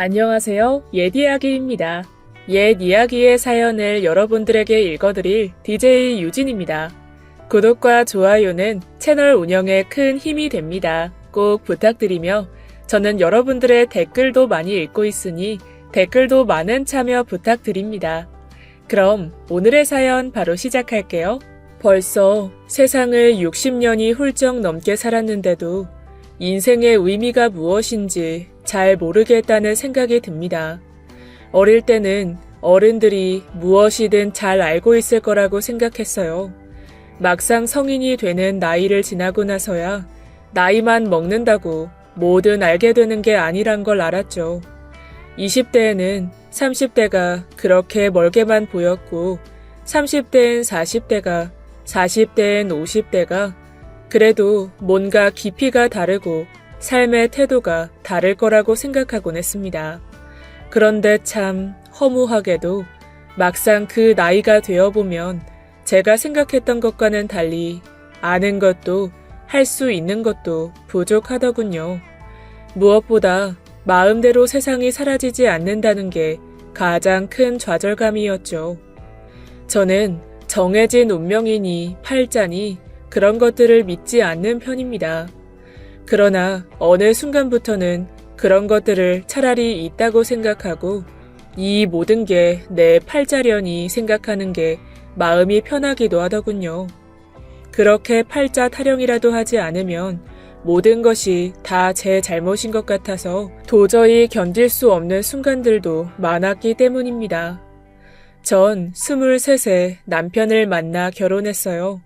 안녕하세요. 옛 이야기입니다. 옛 이야기의 사연을 여러분들에게 읽어드릴 DJ 유진입니다. 구독과 좋아요는 채널 운영에 큰 힘이 됩니다. 꼭 부탁드리며 저는 여러분들의 댓글도 많이 읽고 있으니 댓글도 많은 참여 부탁드립니다. 그럼 오늘의 사연 바로 시작할게요. 벌써 세상을 60년이 훌쩍 넘게 살았는데도 인생의 의미가 무엇인지 잘 모르겠다는 생각이 듭니다. 어릴 때는 어른들이 무엇이든 잘 알고 있을 거라고 생각했어요. 막상 성인이 되는 나이를 지나고 나서야 나이만 먹는다고 뭐든 알게 되는 게 아니란 걸 알았죠. 20대에는 30대가 그렇게 멀게만 보였고 30대엔 40대가 40대엔 50대가 그래도 뭔가 깊이가 다르고 삶의 태도가 다를 거라고 생각하곤 했습니다. 그런데 참 허무하게도 막상 그 나이가 되어보면 제가 생각했던 것과는 달리 아는 것도 할 수 있는 것도 부족하더군요. 무엇보다 마음대로 세상이 사라지지 않는다는 게 가장 큰 좌절감이었죠. 저는 정해진 운명이니 팔자니 그런 것들을 믿지 않는 편입니다. 그러나 어느 순간부터는 그런 것들을 차라리 있다고 생각하고 이 모든 게 내 팔자려니 생각하는 게 마음이 편하기도 하더군요. 그렇게 팔자 타령이라도 하지 않으면 모든 것이 다 제 잘못인 것 같아서 도저히 견딜 수 없는 순간들도 많았기 때문입니다. 전 23세 남편을 만나 결혼했어요.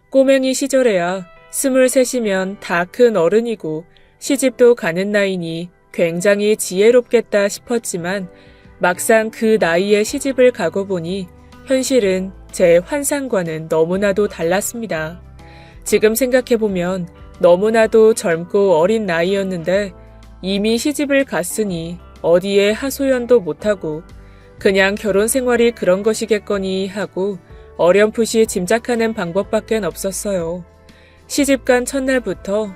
꼬맹이 시절에야 23이면 다 큰 어른이고 시집도 가는 나이니 굉장히 지혜롭겠다 싶었지만 막상 그 나이에 시집을 가고 보니 현실은 제 환상과는 너무나도 달랐습니다. 지금 생각해보면 너무나도 젊고 어린 나이였는데 이미 시집을 갔으니 어디에 하소연도 못하고 그냥 결혼 생활이 그런 것이겠거니 하고 어렴풋이 짐작하는 방법밖엔 없었어요. 시집간 첫날부터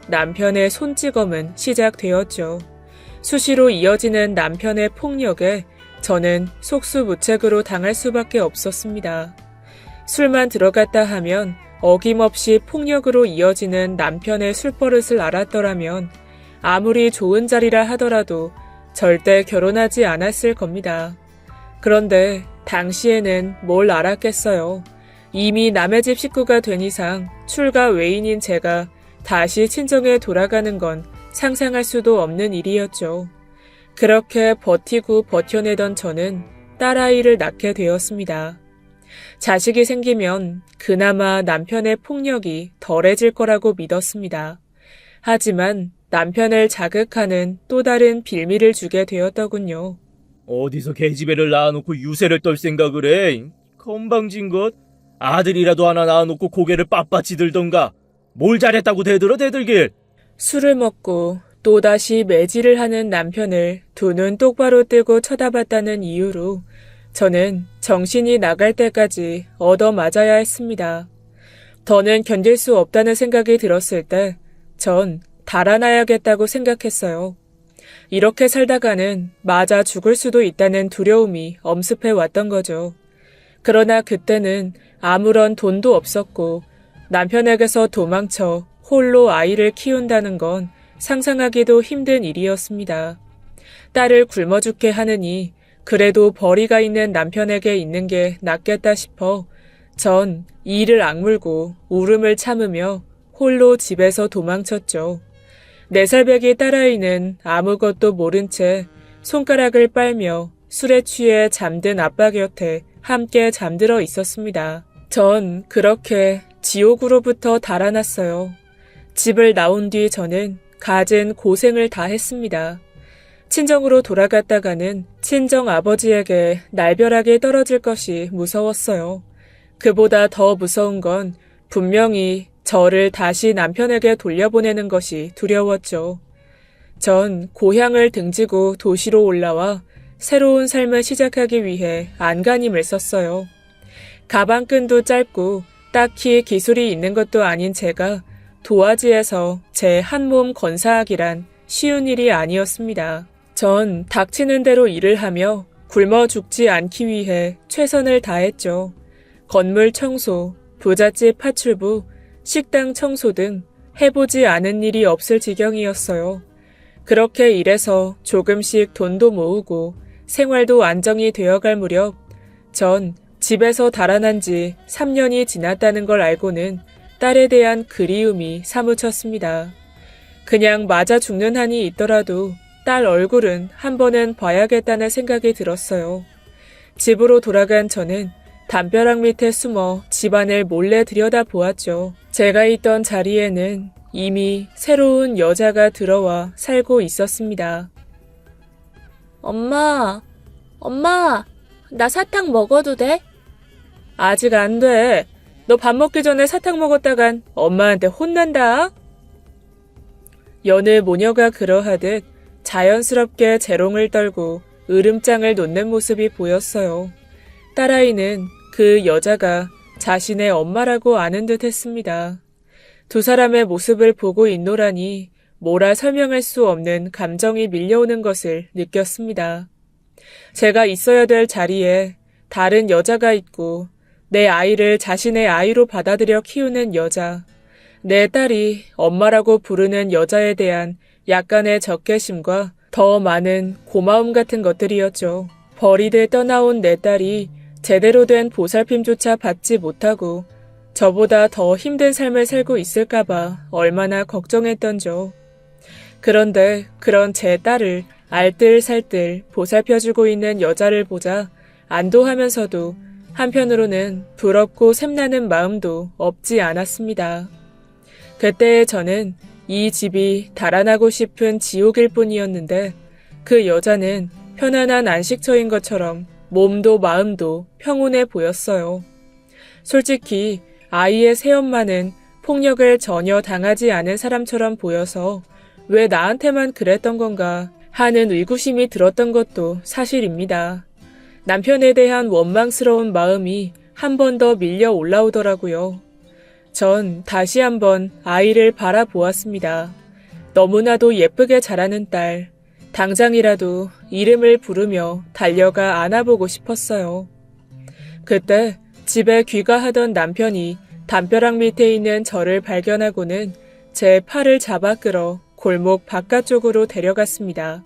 남편의 손찌검은 시작되었죠. 수시로 이어지는 남편의 폭력에 저는 속수무책으로 당할 수밖에 없었습니다. 술만 들어갔다 하면 어김없이 폭력으로 이어지는 남편의 술버릇을 알았더라면 아무리 좋은 자리라 하더라도 절대 결혼하지 않았을 겁니다. 그런데 당시에는 뭘 알았겠어요. 이미 남의 집 식구가 된 이상 출가 외인인 제가 다시 친정에 돌아가는 건 상상할 수도 없는 일이었죠. 그렇게 버티고 버텨내던 저는 딸아이를 낳게 되었습니다. 자식이 생기면 그나마 남편의 폭력이 덜해질 거라고 믿었습니다. 하지만 남편을 자극하는 또 다른 빌미를 주게 되었더군요. 어디서 계집애를 낳아놓고 유세를 떨 생각을 해? 건방진 것. 아들이라도 하나 낳아놓고 고개를 빳빳이 들던가. 뭘 잘했다고 대들길. 술을 먹고 또다시 매질을 하는 남편을 두 눈 똑바로 뜨고 쳐다봤다는 이유로 저는 정신이 나갈 때까지 얻어맞아야 했습니다. 더는 견딜 수 없다는 생각이 들었을 때 전 달아나야겠다고 생각했어요. 이렇게 살다가는 맞아 죽을 수도 있다는 두려움이 엄습해 왔던 거죠. 그러나 그때는 아무런 돈도 없었고 남편에게서 도망쳐 홀로 아이를 키운다는 건 상상하기도 힘든 일이었습니다. 딸을 굶어 죽게 하느니 그래도 벌이가 있는 남편에게 있는 게 낫겠다 싶어 전 이를 악물고 울음을 참으며 홀로 집에서 도망쳤죠. 4살배기 딸아이는 아무것도 모른 채 손가락을 빨며 술에 취해 잠든 아빠 곁에 함께 잠들어 있었습니다. 전 그렇게 지옥으로부터 달아났어요. 집을 나온 뒤 저는 갖은 고생을 다 했습니다. 친정으로 돌아갔다가는 친정 아버지에게 날벼락이 떨어질 것이 무서웠어요. 그보다 더 무서운 건 분명히 저를 다시 남편에게 돌려보내는 것이 두려웠죠. 전 고향을 등지고 도시로 올라와 새로운 삶을 시작하기 위해 안간힘을 썼어요. 가방끈도 짧고 딱히 기술이 있는 것도 아닌 제가 도화지에서 제 한 몸 건사하기란 쉬운 일이 아니었습니다. 전 닥치는 대로 일을 하며 굶어 죽지 않기 위해 최선을 다했죠. 건물 청소, 부잣집 파출부, 식당 청소 등 해보지 않은 일이 없을 지경이었어요. 그렇게 일해서 조금씩 돈도 모으고 생활도 안정이 되어갈 무렵 전 집에서 달아난 지 3년이 지났다는 걸 알고는 딸에 대한 그리움이 사무쳤습니다. 그냥 맞아 죽는 한이 있더라도 딸 얼굴은 한 번은 봐야겠다는 생각이 들었어요. 집으로 돌아간 저는 담벼락 밑에 숨어 집안을 몰래 들여다보았죠. 제가 있던 자리에는 이미 새로운 여자가 들어와 살고 있었습니다. 엄마, 나 사탕 먹어도 돼? 아직 안 돼. 너 밥 먹기 전에 사탕 먹었다간 엄마한테 혼난다. 여느 모녀가 그러하듯 자연스럽게 재롱을 떨고 으름장을 놓는 모습이 보였어요. 딸아이는 그 여자가 자신의 엄마라고 아는 듯 했습니다. 두 사람의 모습을 보고 있노라니 뭐라 설명할 수 없는 감정이 밀려오는 것을 느꼈습니다. 제가 있어야 될 자리에 다른 여자가 있고 내 아이를 자신의 아이로 받아들여 키우는 여자, 내 딸이 엄마라고 부르는 여자에 대한 약간의 적개심과 더 많은 고마움 같은 것들이었죠. 버리듯 떠나온 내 딸이 제대로 된 보살핌조차 받지 못하고 저보다 더 힘든 삶을 살고 있을까봐 얼마나 걱정했던죠. 그런데 그런 제 딸을 알뜰살뜰 보살펴주고 있는 여자를 보자 안도하면서도 한편으로는 부럽고 샘나는 마음도 없지 않았습니다. 그때 저는 이 집이 달아나고 싶은 지옥일 뿐이었는데 그 여자는 편안한 안식처인 것처럼 몸도 마음도 평온해 보였어요. 솔직히 아이의 새엄마는 폭력을 전혀 당하지 않은 사람처럼 보여서 왜 나한테만 그랬던 건가 하는 의구심이 들었던 것도 사실입니다. 남편에 대한 원망스러운 마음이 한 번 더 밀려 올라오더라고요. 전 다시 한번 아이를 바라보았습니다. 너무나도 예쁘게 자라는 딸, 당장이라도 이름을 부르며 달려가 안아보고 싶었어요. 그때 집에 귀가하던 남편이 담벼락 밑에 있는 저를 발견하고는 제 팔을 잡아 끌어 골목 바깥쪽으로 데려갔습니다.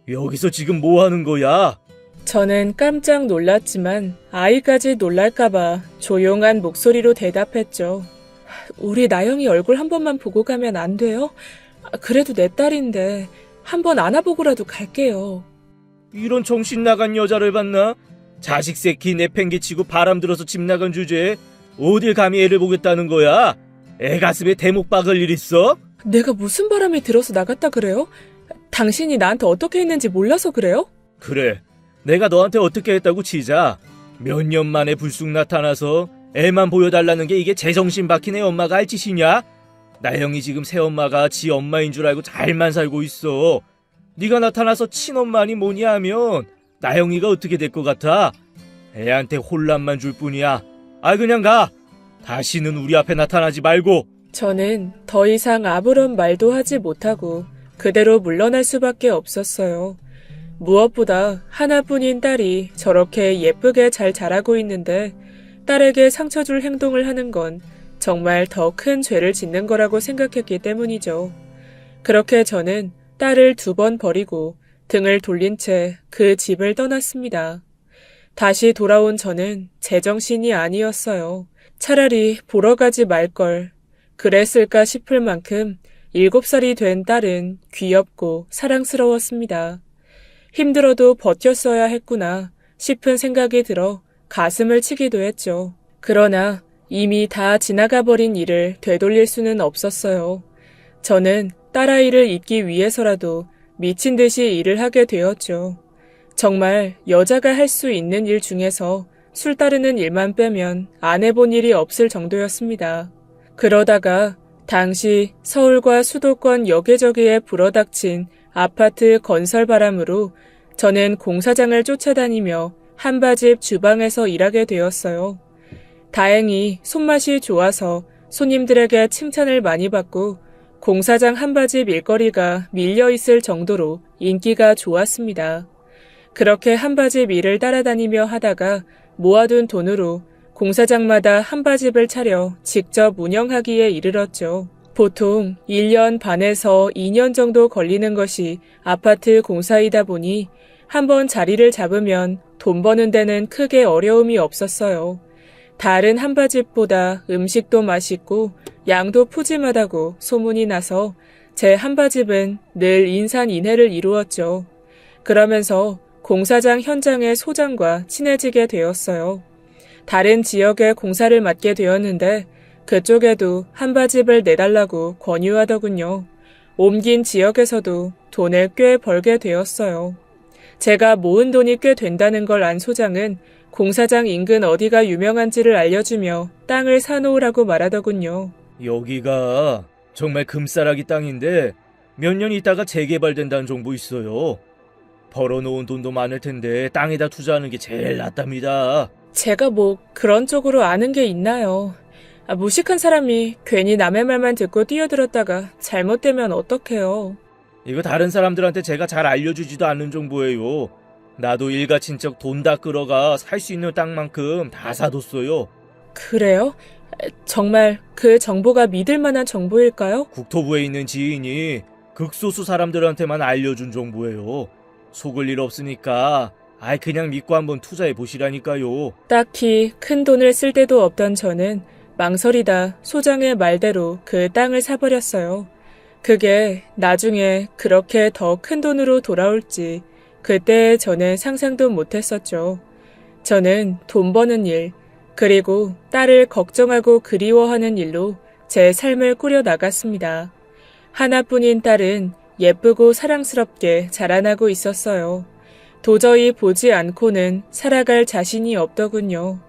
여기서 지금 뭐 하는 거야? 저는 깜짝 놀랐지만 아이까지 놀랄까봐 조용한 목소리로 대답했죠. 우리 나영이 얼굴 한 번만 보고 가면 안 돼요? 그래도 내 딸인데 한번 안아보고라도 갈게요. 이런 정신 나간 여자를 봤나? 자식 새끼 내팽개치고 바람 들어서 집 나간 주제에 어딜 감히 애를 보겠다는 거야? 애 가슴에 대목 박을 일 있어? 내가 무슨 바람이 들어서 나갔다 그래요? 당신이 나한테 어떻게 했는지 몰라서 그래요? 그래, 내가 너한테 어떻게 했다고 치자. 몇 년 만에 불쑥 나타나서 애만 보여달라는 게 이게 제정신 박힌 애 엄마가 할 짓이냐? 나영이 지금 새엄마가 지 엄마인 줄 알고 잘만 살고 있어. 네가 나타나서 친엄마니 뭐니 하면 나영이가 어떻게 될 것 같아? 애한테 혼란만 줄 뿐이야. 그냥 가. 다시는 우리 앞에 나타나지 말고. 저는 더 이상 아무런 말도 하지 못하고 그대로 물러날 수밖에 없었어요. 무엇보다 하나뿐인 딸이 저렇게 예쁘게 잘 자라고 있는데 딸에게 상처 줄 행동을 하는 건 정말 더 큰 죄를 짓는 거라고 생각했기 때문이죠. 그렇게 저는 딸을 2번 버리고 등을 돌린 채 그 집을 떠났습니다. 다시 돌아온 저는 제정신이 아니었어요. 차라리 보러 가지 말걸. 그랬을까 싶을 만큼 7살이 된 딸은 귀엽고 사랑스러웠습니다. 힘들어도 버텼어야 했구나 싶은 생각이 들어 가슴을 치기도 했죠. 그러나 이미 다 지나가 버린 일을 되돌릴 수는 없었어요. 저는 딸아이를 잊기 위해서라도 미친 듯이 일을 하게 되었죠. 정말 여자가 할 수 있는 일 중에서 술 따르는 일만 빼면 안 해본 일이 없을 정도였습니다. 그러다가 당시 서울과 수도권 여기저기에 불어닥친 아파트 건설 바람으로 저는 공사장을 쫓아다니며 한바집 주방에서 일하게 되었어요. 다행히 손맛이 좋아서 손님들에게 칭찬을 많이 받고 공사장 한바집 일거리가 밀려있을 정도로 인기가 좋았습니다. 그렇게 한바집 일을 따라다니며 하다가 모아둔 돈으로 공사장마다 한바집을 차려 직접 운영하기에 이르렀죠. 보통 1년 반에서 2년 정도 걸리는 것이 아파트 공사이다 보니 한번 자리를 잡으면 돈 버는 데는 크게 어려움이 없었어요. 다른 한바집보다 음식도 맛있고 양도 푸짐하다고 소문이 나서 제 한바집은 늘 인산인해를 이루었죠. 그러면서 공사장 현장의 소장과 친해지게 되었어요. 다른 지역에 공사를 맡게 되었는데 그쪽에도 한바집을 내달라고 권유하더군요. 옮긴 지역에서도 돈을 꽤 벌게 되었어요. 제가 모은 돈이 꽤 된다는 걸 안 소장은 공사장 인근 어디가 유명한지를 알려주며 땅을 사놓으라고 말하더군요. 여기가 정말 금싸라기 땅인데 몇 년 있다가 재개발된다는 정보 있어요. 벌어놓은 돈도 많을 텐데 땅에다 투자하는 게 제일 낫답니다. 제가 뭐 그런 쪽으로 아는 게 있나요? 무식한 사람이 괜히 남의 말만 듣고 뛰어들었다가 잘못되면 어떡해요. 이거 다른 사람들한테 제가 잘 알려주지도 않는 정보예요. 나도 일가친척 돈 다 끌어가 살 수 있는 땅만큼 다 사뒀어요. 그래요? 정말 그 정보가 믿을 만한 정보일까요? 국토부에 있는 지인이 극소수 사람들한테만 알려준 정보예요. 속을 일 없으니까 그냥 믿고 한번 투자해 보시라니까요. 딱히 큰 돈을 쓸 데도 없던 저는 망설이다 소장의 말대로 그 땅을 사버렸어요. 그게 나중에 그렇게 더 큰 돈으로 돌아올지 그때 저는 상상도 못했었죠. 저는 돈 버는 일, 그리고 딸을 걱정하고 그리워하는 일로 제 삶을 꾸려 나갔습니다. 하나뿐인 딸은 예쁘고 사랑스럽게 자라나고 있었어요. 도저히 보지 않고는 살아갈 자신이 없더군요.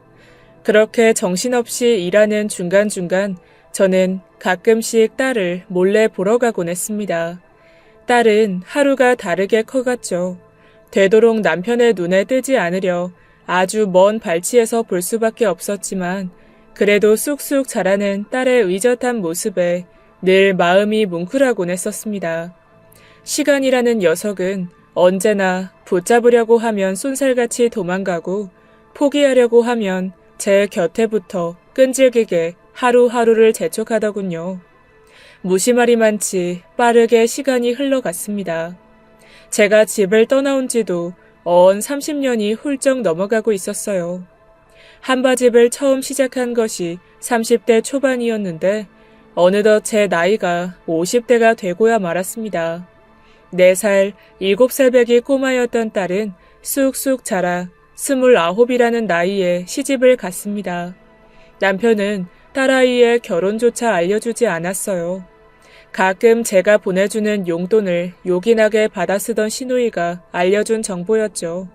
그렇게 정신없이 일하는 중간중간 저는 가끔씩 딸을 몰래 보러 가곤 했습니다. 딸은 하루가 다르게 커갔죠. 되도록 남편의 눈에 띄지 않으려 아주 먼 발치에서 볼 수밖에 없었지만 그래도 쑥쑥 자라는 딸의 의젓한 모습에 늘 마음이 뭉클하곤 했었습니다. 시간이라는 녀석은 언제나 붙잡으려고 하면 쏜살같이 도망가고 포기하려고 하면 제 곁에부터 끈질기게 하루하루를 재촉하더군요. 무심하리만치 빠르게 시간이 흘러갔습니다. 제가 집을 떠나온 지도 어언 30년이 훌쩍 넘어가고 있었어요. 한바집을 처음 시작한 것이 30대 초반이었는데 어느덧 제 나이가 50대가 되고야 말았습니다. 4살, 7살 배기 꼬마였던 딸은 쑥쑥 자라 29이라는 나이에 시집을 갔습니다. 남편은 딸아이의 결혼조차 알려주지 않았어요. 가끔 제가 보내주는 용돈을 요긴하게 받아쓰던 시누이가 알려준 정보였죠.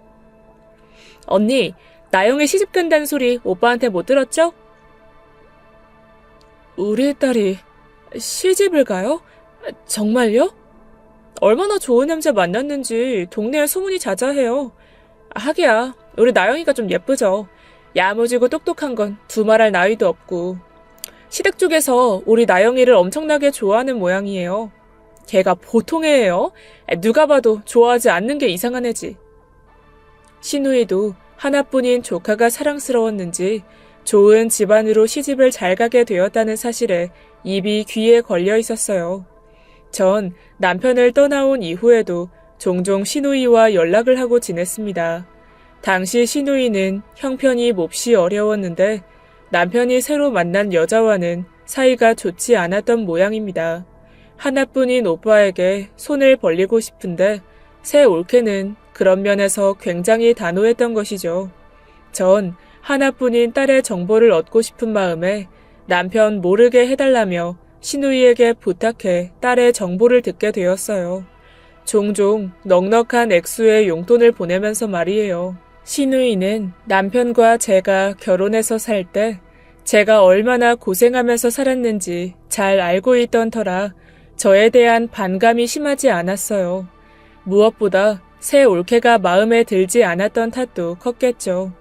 언니, 나영이 시집 간다는 소리 오빠한테 못 들었죠? 우리 딸이 시집을 가요? 정말요? 얼마나 좋은 남자 만났는지 동네에 소문이 자자해요. 하기야, 우리 나영이가 좀 예쁘죠. 야무지고 똑똑한 건 두말할 나위도 없고. 시댁 쪽에서 우리 나영이를 엄청나게 좋아하는 모양이에요. 걔가 보통 애예요. 누가 봐도 좋아하지 않는 게 이상한 애지. 시누이도 하나뿐인 조카가 사랑스러웠는지 좋은 집안으로 시집을 잘 가게 되었다는 사실에 입이 귀에 걸려 있었어요. 전 남편을 떠나온 이후에도 종종 시누이와 연락을 하고 지냈습니다. 당시 시누이는 형편이 몹시 어려웠는데 남편이 새로 만난 여자와는 사이가 좋지 않았던 모양입니다. 하나뿐인 오빠에게 손을 벌리고 싶은데 새 올케는 그런 면에서 굉장히 단호했던 것이죠. 전 하나뿐인 딸의 정보를 얻고 싶은 마음에 남편 모르게 해달라며 시누이에게 부탁해 딸의 정보를 듣게 되었어요. 종종 넉넉한 액수의 용돈을 보내면서 말이에요. 시누이는 남편과 제가 결혼해서 살 때 제가 얼마나 고생하면서 살았는지 잘 알고 있던 터라 저에 대한 반감이 심하지 않았어요. 무엇보다 새 올케가 마음에 들지 않았던 탓도 컸겠죠.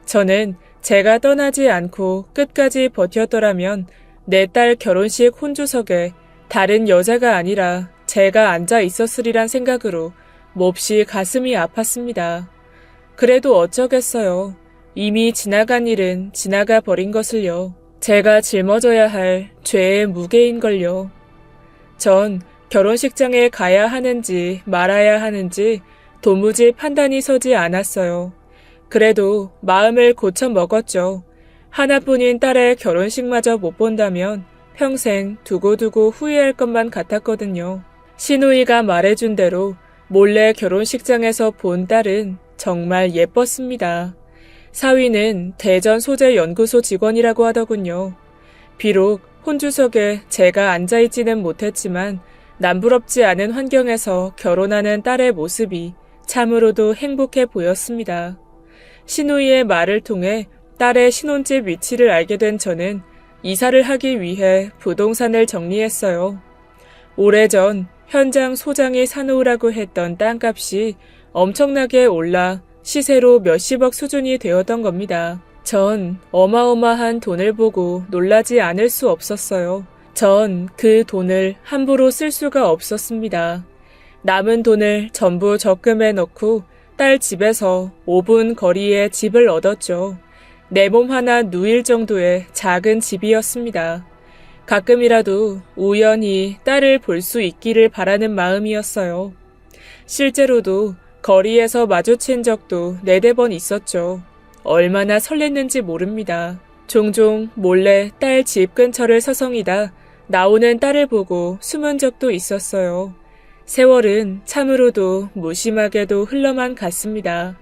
저는 제가 떠나지 않고 끝까지 버텼더라면 내 딸 결혼식 혼주석에 다른 여자가 아니라 제가 앉아 있었으리란 생각으로 몹시 가슴이 아팠습니다. 그래도 어쩌겠어요. 이미 지나간 일은 지나가 버린 것을요. 제가 짊어져야 할 죄의 무게인걸요. 전 결혼식장에 가야 하는지 말아야 하는지 도무지 판단이 서지 않았어요. 그래도 마음을 고쳐 먹었죠. 하나뿐인 딸의 결혼식마저 못 본다면 평생 두고두고 후회할 것만 같았거든요. 시누이가 말해준 대로 몰래 결혼식장에서 본 딸은 정말 예뻤습니다. 사위는 대전소재연구소 직원이라고 하더군요. 비록 혼주석에 제가 앉아있지는 못했지만 남부럽지 않은 환경에서 결혼하는 딸의 모습이 참으로도 행복해 보였습니다. 시누이의 말을 통해 딸의 신혼집 위치를 알게 된 저는 이사를 하기 위해 부동산을 정리했어요. 오래전 현장 소장이 사놓으라고 했던 땅값이 엄청나게 올라 시세로 몇십억 수준이 되었던 겁니다. 전 어마어마한 돈을 보고 놀라지 않을 수 없었어요. 전 그 돈을 함부로 쓸 수가 없었습니다. 남은 돈을 전부 적금에 넣고 딸 집에서 5분 거리에 집을 얻었죠. 내 몸 하나 누일 정도의 작은 집이었습니다. 가끔이라도 우연히 딸을 볼 수 있기를 바라는 마음이었어요. 실제로도 거리에서 마주친 적도 4-4번 있었죠. 얼마나 설렜는지 모릅니다. 종종 몰래 딸 집 근처를 서성이다 나오는 딸을 보고 숨은 적도 있었어요. 세월은 참으로도 무심하게도 흘러만 갔습니다.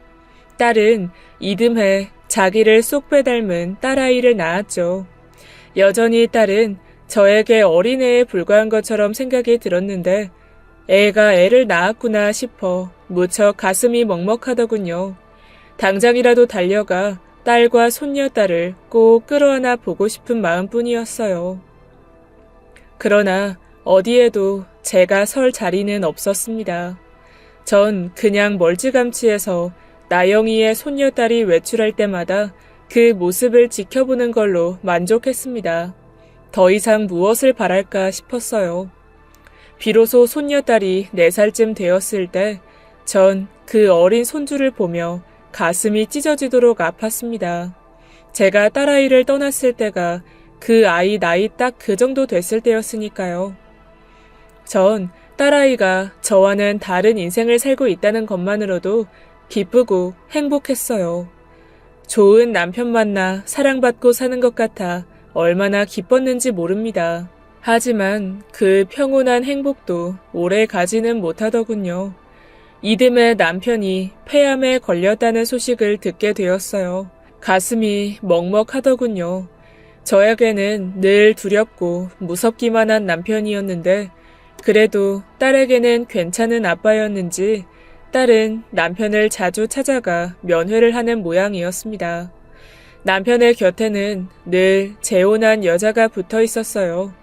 딸은 이듬해 자기를 쏙 빼닮은 딸아이를 낳았죠. 여전히 딸은 저에게 어린애에 불과한 것처럼 생각이 들었는데 애가 애를 낳았구나 싶어 무척 가슴이 먹먹하더군요. 당장이라도 달려가 딸과 손녀딸을 꼭 끌어안아 보고 싶은 마음뿐이었어요. 그러나 어디에도 제가 설 자리는 없었습니다. 전 그냥 멀찌감치해서 나영이의 손녀딸이 외출할 때마다 그 모습을 지켜보는 걸로 만족했습니다. 더 이상 무엇을 바랄까 싶었어요. 비로소 손녀딸이 4살쯤 되었을 때 전 그 어린 손주를 보며 가슴이 찢어지도록 아팠습니다. 제가 딸아이를 떠났을 때가 그 아이 나이 딱 그 정도 됐을 때였으니까요. 전 딸아이가 저와는 다른 인생을 살고 있다는 것만으로도 기쁘고 행복했어요. 좋은 남편 만나 사랑받고 사는 것 같아 얼마나 기뻤는지 모릅니다. 하지만 그 평온한 행복도 오래 가지는 못하더군요. 이듬해 남편이 폐암에 걸렸다는 소식을 듣게 되었어요. 가슴이 먹먹하더군요. 저에게는 늘 두렵고 무섭기만 한 남편이었는데 그래도 딸에게는 괜찮은 아빠였는지 딸은 남편을 자주 찾아가 면회를 하는 모양이었습니다. 남편의 곁에는 늘 재혼한 여자가 붙어 있었어요.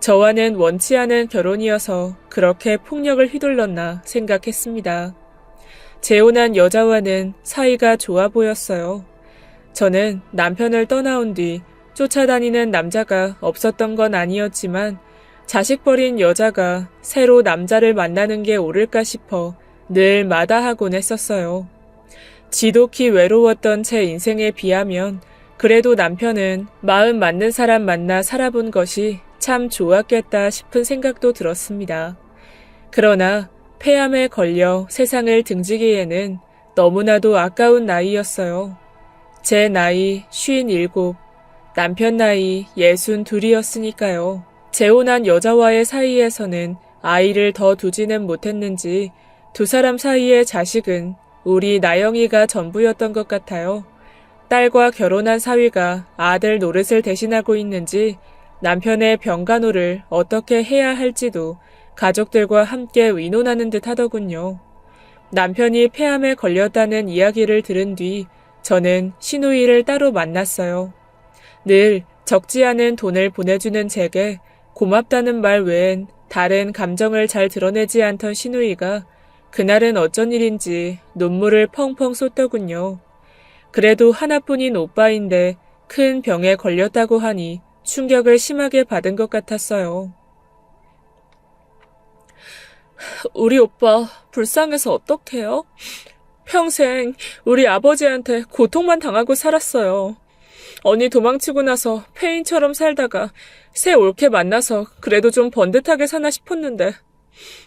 저와는 원치 않은 결혼이어서 그렇게 폭력을 휘둘렀나 생각했습니다. 재혼한 여자와는 사이가 좋아 보였어요. 저는 남편을 떠나온 뒤 쫓아다니는 남자가 없었던 건 아니었지만 자식 버린 여자가 새로 남자를 만나는 게 옳을까 싶어 늘 마다하곤 했었어요. 지독히 외로웠던 제 인생에 비하면 그래도 남편은 마음 맞는 사람 만나 살아본 것이 참 좋았겠다 싶은 생각도 들었습니다. 그러나 폐암에 걸려 세상을 등지기에는 너무나도 아까운 나이였어요. 제 나이 57, 남편 나이 62이었으니까요. 재혼한 여자와의 사이에서는 아이를 더 두지는 못했는지 두 사람 사이의 자식은 우리 나영이가 전부였던 것 같아요. 딸과 결혼한 사위가 아들 노릇을 대신하고 있는지 남편의 병간호를 어떻게 해야 할지도 가족들과 함께 의논하는 듯 하더군요. 남편이 폐암에 걸렸다는 이야기를 들은 뒤 저는 시누이를 따로 만났어요. 늘 적지 않은 돈을 보내주는 제게 고맙다는 말 외엔 다른 감정을 잘 드러내지 않던 시누이가 그날은 어쩐 일인지 눈물을 펑펑 쏟더군요. 그래도 하나뿐인 오빠인데 큰 병에 걸렸다고 하니 충격을 심하게 받은 것 같았어요. 우리 오빠 불쌍해서 어떡해요? 평생 우리 아버지한테 고통만 당하고 살았어요. 언니 도망치고 나서 폐인처럼 살다가 새 올케 만나서 그래도 좀 번듯하게 사나 싶었는데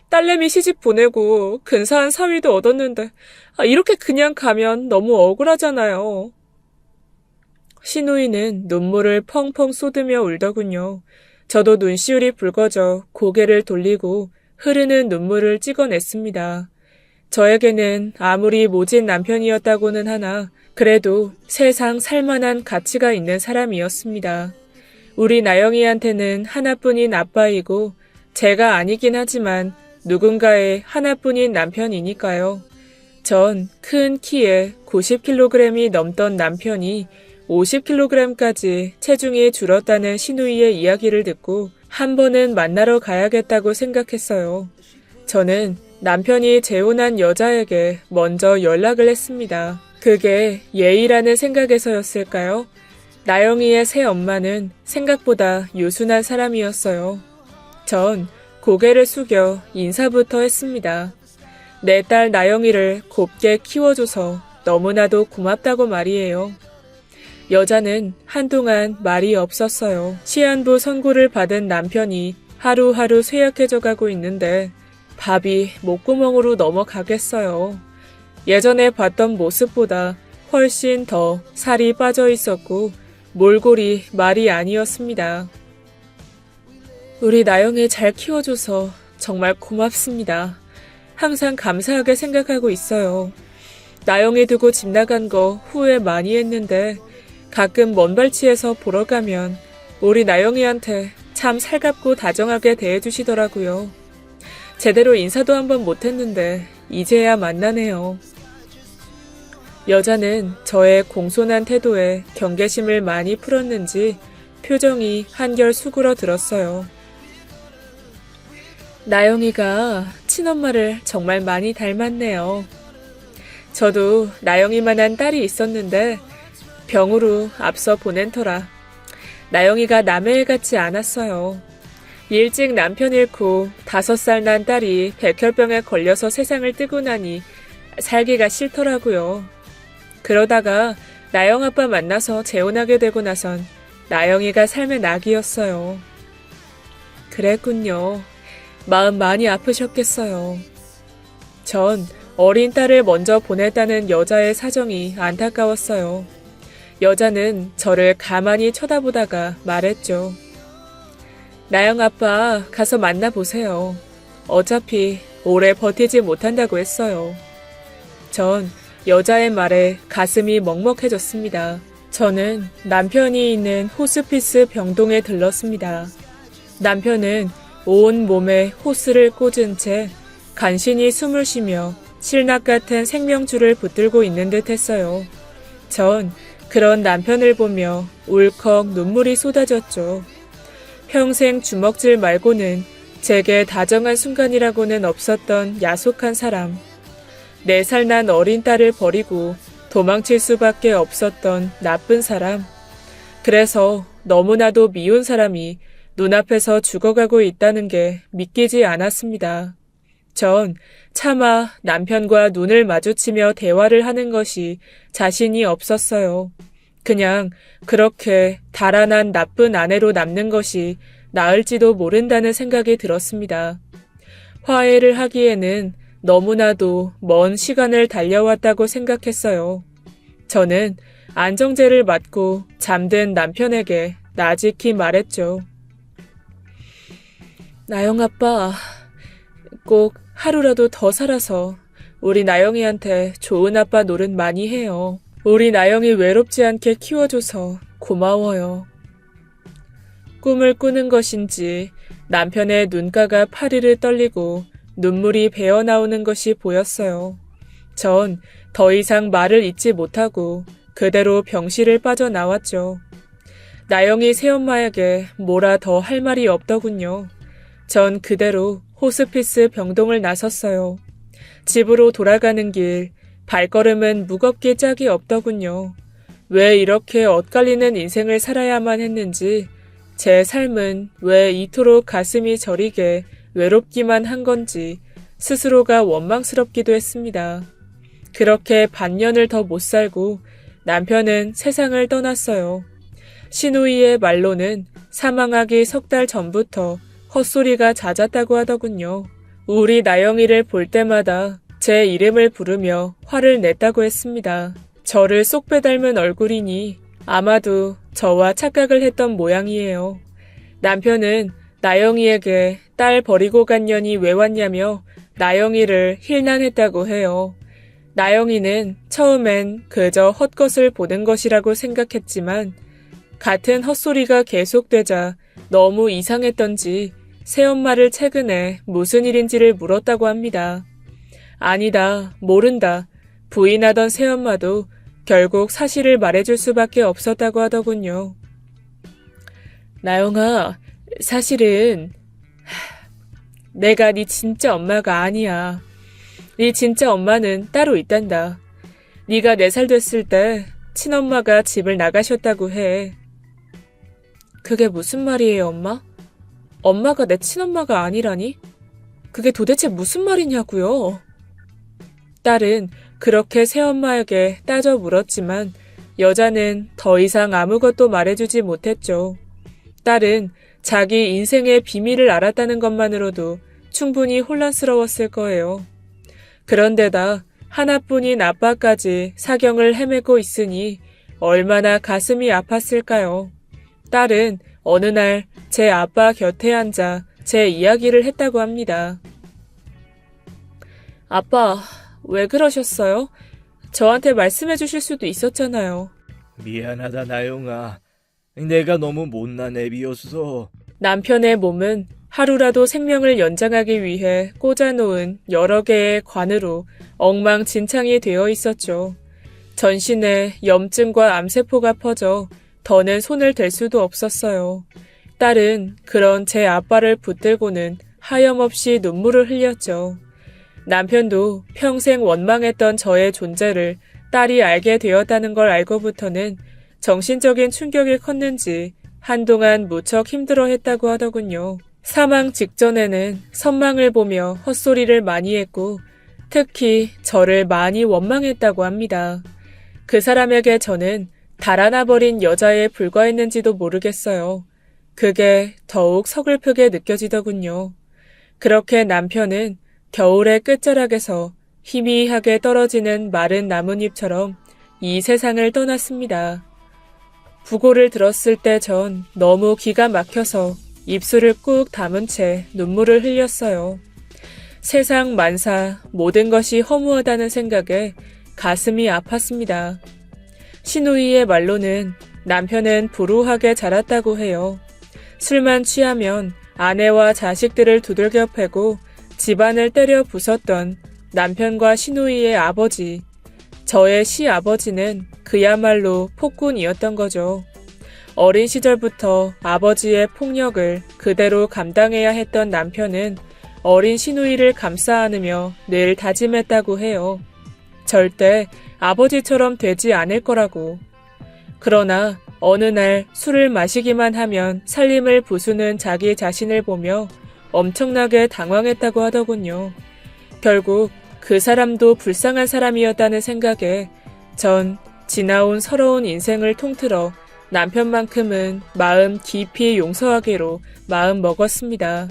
딸내미 시집 보내고 근사한 사위도 얻었는데 이렇게 그냥 가면 너무 억울하잖아요. 시누이는 눈물을 펑펑 쏟으며 울더군요. 저도 눈시울이 붉어져 고개를 돌리고 흐르는 눈물을 찍어냈습니다. 저에게는 아무리 모진 남편이었다고는 하나 그래도 세상 살만한 가치가 있는 사람이었습니다. 우리 나영이한테는 하나뿐인 아빠이고 제가 아니긴 하지만 누군가의 하나뿐인 남편이니까요. 전 큰 키에 90kg이 넘던 남편이 50kg까지 체중이 줄었다는 시누이의 이야기를 듣고 한 번은 만나러 가야겠다고 생각했어요. 저는 남편이 재혼한 여자에게 먼저 연락을 했습니다. 그게 예의라는 생각에서였을까요? 나영이의 새 엄마는 생각보다 유순한 사람이었어요. 전 고개를 숙여 인사부터 했습니다. 내 딸 나영이를 곱게 키워줘서 너무나도 고맙다고 말이에요. 여자는 한동안 말이 없었어요. 시한부 선고를 받은 남편이 하루하루 쇠약해져 가고 있는데 밥이 목구멍으로 넘어가겠어요. 예전에 봤던 모습보다 훨씬 더 살이 빠져 있었고 몰골이 말이 아니었습니다. 우리 나영이 잘 키워줘서 정말 고맙습니다. 항상 감사하게 생각하고 있어요. 나영이 두고 집 나간 거 후회 많이 했는데 가끔 먼발치에서 보러 가면 우리 나영이한테 참 살갑고 다정하게 대해주시더라고요. 제대로 인사도 한번 못했는데 이제야 만나네요. 여자는 저의 공손한 태도에 경계심을 많이 풀었는지 표정이 한결 수그러들었어요. 나영이가 친엄마를 정말 많이 닮았네요. 저도 나영이만한 딸이 있었는데 병으로 앞서 보낸 터라 나영이가 남의 애 같지 않았어요. 일찍 남편 잃고 5살 난 딸이 백혈병에 걸려서 세상을 뜨고 나니 살기가 싫더라고요. 그러다가 나영 아빠 만나서 재혼하게 되고 나선 나영이가 삶의 낙이었어요. 그랬군요. 마음 많이 아프셨겠어요. 전 어린 딸을 먼저 보냈다는 여자의 사정이 안타까웠어요. 여자는 저를 가만히 쳐다보다가 말했죠. 나영 아빠 가서 만나보세요. 어차피 오래 버티지 못한다고 했어요. 전 여자의 말에 가슴이 먹먹해졌습니다. 저는 남편이 있는 호스피스 병동에 들렀습니다. 남편은 온 몸에 호스를 꽂은 채 간신히 숨을 쉬며 실납 같은 생명줄을 붙들고 있는 듯 했어요. 전 그런 남편을 보며 울컥 눈물이 쏟아졌죠. 평생 주먹질 말고는 제게 다정한 순간이라고는 없었던 야속한 사람. 4살 난 어린 딸을 버리고 도망칠 수밖에 없었던 나쁜 사람. 그래서 너무나도 미운 사람이 눈앞에서 죽어가고 있다는 게 믿기지 않았습니다. 전 차마 남편과 눈을 마주치며 대화를 하는 것이 자신이 없었어요. 그냥 그렇게 달아난 나쁜 아내로 남는 것이 나을지도 모른다는 생각이 들었습니다. 화해를 하기에는 너무나도 먼 시간을 달려왔다고 생각했어요. 저는 안정제를 맞고 잠든 남편에게 나직히 말했죠. 나영 아빠, 꼭 하루라도 더 살아서 우리 나영이한테 좋은 아빠 노릇 많이 해요. 우리 나영이 외롭지 않게 키워줘서 고마워요. 꿈을 꾸는 것인지 남편의 눈가가 파르르 떨리고 눈물이 배어나오는 것이 보였어요. 전 더 이상 말을 잇지 못하고 그대로 병실을 빠져나왔죠. 나영이 새엄마에게 뭐라 더 할 말이 없더군요. 전 그대로 호스피스 병동을 나섰어요. 집으로 돌아가는 길, 발걸음은 무겁게 짝이 없더군요. 왜 이렇게 엇갈리는 인생을 살아야만 했는지, 제 삶은 왜 이토록 가슴이 저리게 외롭기만 한 건지 스스로가 원망스럽기도 했습니다. 그렇게 반년을 더 못 살고 남편은 세상을 떠났어요. 시누이의 말로는 사망하기 3달 전부터 헛소리가 잦았다고 하더군요. 우리 나영이를 볼 때마다 제 이름을 부르며 화를 냈다고 했습니다. 저를 쏙 빼닮은 얼굴이니 아마도 저와 착각을 했던 모양이에요. 남편은 나영이에게 딸 버리고 간 년이 왜 왔냐며 나영이를 힐난했다고 해요. 나영이는 처음엔 그저 헛것을 보는 것이라고 생각했지만 같은 헛소리가 계속되자 너무 이상했던지 새엄마를 최근에 무슨 일인지를 물었다고 합니다. 아니다, 모른다. 부인하던 새엄마도 결국 사실을 말해줄 수밖에 없었다고 하더군요. 나영아, 사실은 내가 네 진짜 엄마가 아니야. 네 진짜 엄마는 따로 있단다. 네가 4살 됐을 때 친엄마가 집을 나가셨다고 해. 그게 무슨 말이에요, 엄마? 엄마가 내 친엄마가 아니라니? 그게 도대체 무슨 말이냐고요? 딸은 그렇게 새엄마에게 따져 물었지만 여자는 더 이상 아무것도 말해주지 못했죠. 딸은 자기 인생의 비밀을 알았다는 것만으로도 충분히 혼란스러웠을 거예요. 그런데다 하나뿐인 아빠까지 사경을 헤매고 있으니 얼마나 가슴이 아팠을까요? 딸은 어느 날 제 아빠 곁에 앉아 제 이야기를 했다고 합니다. 아빠, 왜 그러셨어요? 저한테 말씀해 주실 수도 있었잖아요. 미안하다 나영아. 내가 너무 못난 애비였어. 남편의 몸은 하루라도 생명을 연장하기 위해 꽂아놓은 여러 개의 관으로 엉망진창이 되어 있었죠. 전신에 염증과 암세포가 퍼져 더는 손을 댈 수도 없었어요. 딸은 그런 제 아빠를 붙들고는 하염없이 눈물을 흘렸죠. 남편도 평생 원망했던 저의 존재를 딸이 알게 되었다는 걸 알고부터는 정신적인 충격이 컸는지 한동안 무척 힘들어했다고 하더군요. 사망 직전에는 선망을 보며 헛소리를 많이 했고 특히 저를 많이 원망했다고 합니다. 그 사람에게 저는 달아나버린 여자에 불과했는지도 모르겠어요. 그게 더욱 서글프게 느껴지더군요. 그렇게 남편은 겨울의 끝자락에서 희미하게 떨어지는 마른 나뭇잎처럼 이 세상을 떠났습니다. 부고를 들었을 때 전 너무 기가 막혀서 입술을 꾹 다문 채 눈물을 흘렸어요. 세상 만사 모든 것이 허무하다는 생각에 가슴이 아팠습니다. 시누이의 말로는 남편은 불우하게 자랐다고 해요. 술만 취하면 아내와 자식들을 두들겨 패고 집안을 때려 부쉈던 남편과 시누이의 아버지, 저의 시아버지는 그야말로 폭군이었던 거죠. 어린 시절부터 아버지의 폭력을 그대로 감당해야 했던 남편은 어린 시누이를 감싸 안으며 늘 다짐했다고 해요. 절대 아버지처럼 되지 않을 거라고. 그러나 어느 날 술을 마시기만 하면 살림을 부수는 자기 자신을 보며 엄청나게 당황했다고 하더군요. 결국 그 사람도 불쌍한 사람이었다는 생각에 전 지나온 서러운 인생을 통틀어 남편만큼은 마음 깊이 용서하기로 마음 먹었습니다.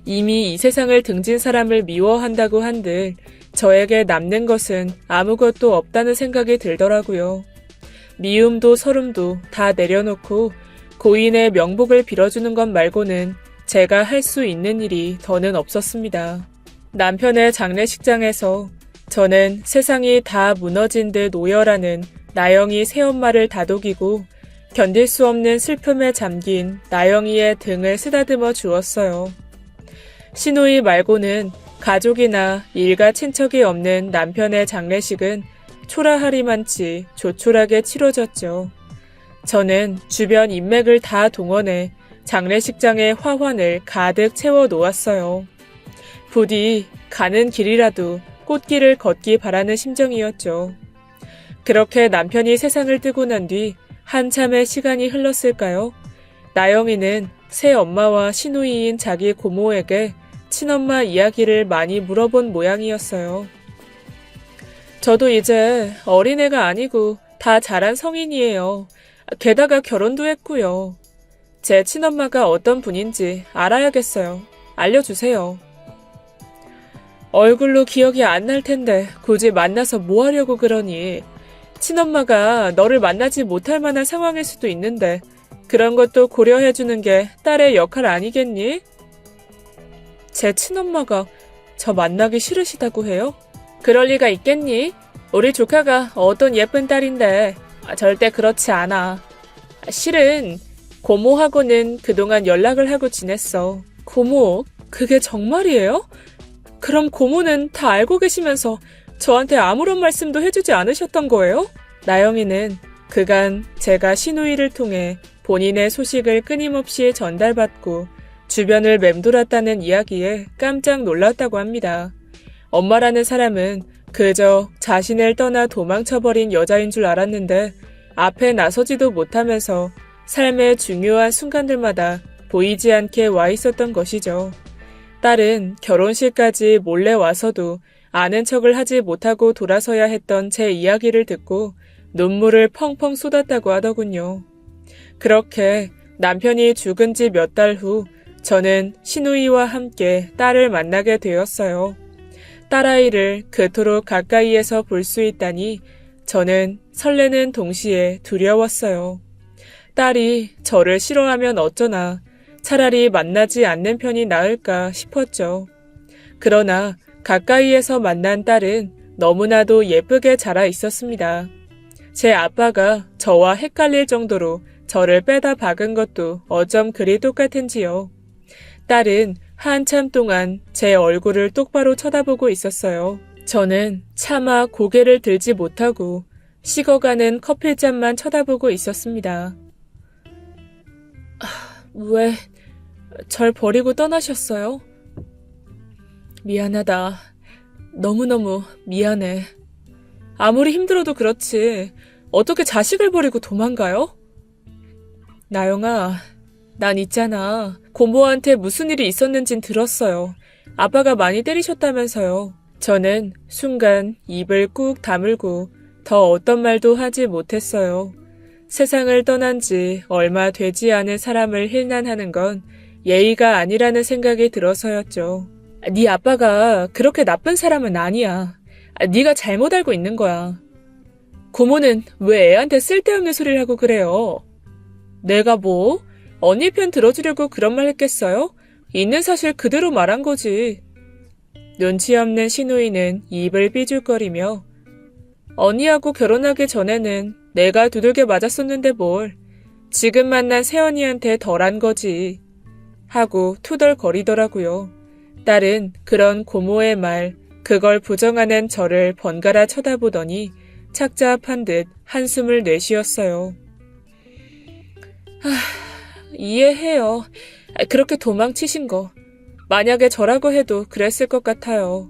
이미 이 세상을 등진 사람을 미워한다고 한들 저에게 남는 것은 아무것도 없다는 생각이 들더라고요. 미움도 서름도 다 내려놓고 고인의 명복을 빌어주는 것 말고는 제가 할 수 있는 일이 더는 없었습니다. 남편의 장례식장에서 저는 세상이 다 무너진 듯 오열하는 나영이 새엄마를 다독이고 견딜 수 없는 슬픔에 잠긴 나영이의 등을 쓰다듬어 주었어요. 시누이 말고는 가족이나 일가 친척이 없는 남편의 장례식은 초라하리만치 조촐하게 치러졌죠. 저는 주변 인맥을 다 동원해 장례식장의 화환을 가득 채워 놓았어요. 부디 가는 길이라도 꽃길을 걷기 바라는 심정이었죠. 그렇게 남편이 세상을 뜨고 난 뒤 한참의 시간이 흘렀을까요? 나영이는 새 엄마와 시누이인 자기 고모에게 친엄마 이야기를 많이 물어본 모양이었어요. 저도 이제 어린애가 아니고 다 자란 성인이에요. 게다가 결혼도 했고요. 제 친엄마가 어떤 분인지 알아야겠어요. 알려주세요. 얼굴로 기억이 안 날 텐데 굳이 만나서 뭐 하려고 그러니? 친엄마가 너를 만나지 못할 만한 상황일 수도 있는데 그런 것도 고려해주는 게 딸의 역할 아니겠니? 제 친엄마가 저 만나기 싫으시다고 해요? 그럴 리가 있겠니? 우리 조카가 어떤 예쁜 딸인데 절대 그렇지 않아. 실은 고모하고는 그동안 연락을 하고 지냈어. 고모? 그게 정말이에요? 그럼 고모는 다 알고 계시면서 저한테 아무런 말씀도 해주지 않으셨던 거예요? 나영이는 그간 제가 시누이를 통해 본인의 소식을 끊임없이 전달받고 주변을 맴돌았다는 이야기에 깜짝 놀랐다고 합니다. 엄마라는 사람은 그저 자신을 떠나 도망쳐버린 여자인 줄 알았는데 앞에 나서지도 못하면서 삶의 중요한 순간들마다 보이지 않게 와 있었던 것이죠. 딸은 결혼식까지 몰래 와서도 아는 척을 하지 못하고 돌아서야 했던 제 이야기를 듣고 눈물을 펑펑 쏟았다고 하더군요. 그렇게 남편이 죽은 지 몇 달 후 저는 시누이와 함께 딸을 만나게 되었어요. 딸아이를 그토록 가까이에서 볼 수 있다니 저는 설레는 동시에 두려웠어요. 딸이 저를 싫어하면 어쩌나 차라리 만나지 않는 편이 나을까 싶었죠. 그러나 가까이에서 만난 딸은 너무나도 예쁘게 자라 있었습니다. 제 아빠가 저와 헷갈릴 정도로 저를 빼다 박은 것도 어쩜 그리 똑같은지요. 딸은 한참 동안 제 얼굴을 똑바로 쳐다보고 있었어요. 저는 차마 고개를 들지 못하고 식어가는 커피잔만 쳐다보고 있었습니다. 왜 절 버리고 떠나셨어요? 미안하다. 너무너무 미안해. 아무리 힘들어도 그렇지 어떻게 자식을 버리고 도망가요? 나영아, 난 있잖아. 고모한테 무슨 일이 있었는진 들었어요. 아빠가 많이 때리셨다면서요. 저는 순간 입을 꾹 다물고 더 어떤 말도 하지 못했어요. 세상을 떠난 지 얼마 되지 않은 사람을 힐난하는 건 예의가 아니라는 생각이 들어서였죠. 네 아빠가 그렇게 나쁜 사람은 아니야. 네가 잘못 알고 있는 거야. 고모는 왜 애한테 쓸데없는 소리를 하고 그래요? 내가 뭐? 언니 편 들어주려고 그런 말 했겠어요? 있는 사실 그대로 말한 거지. 눈치 없는 시누이는 입을 삐죽거리며 언니하고 결혼하기 전에는 내가 두들겨 맞았었는데 뭘. 지금 만난 새언니한테 덜한 거지. 하고 투덜거리더라고요. 딸은 그런 고모의 말, 그걸 부정하는 저를 번갈아 쳐다보더니 착잡한 듯 한숨을 내쉬었어요. 이해해요. 그렇게 도망치신 거. 만약에 저라고 해도 그랬을 것 같아요.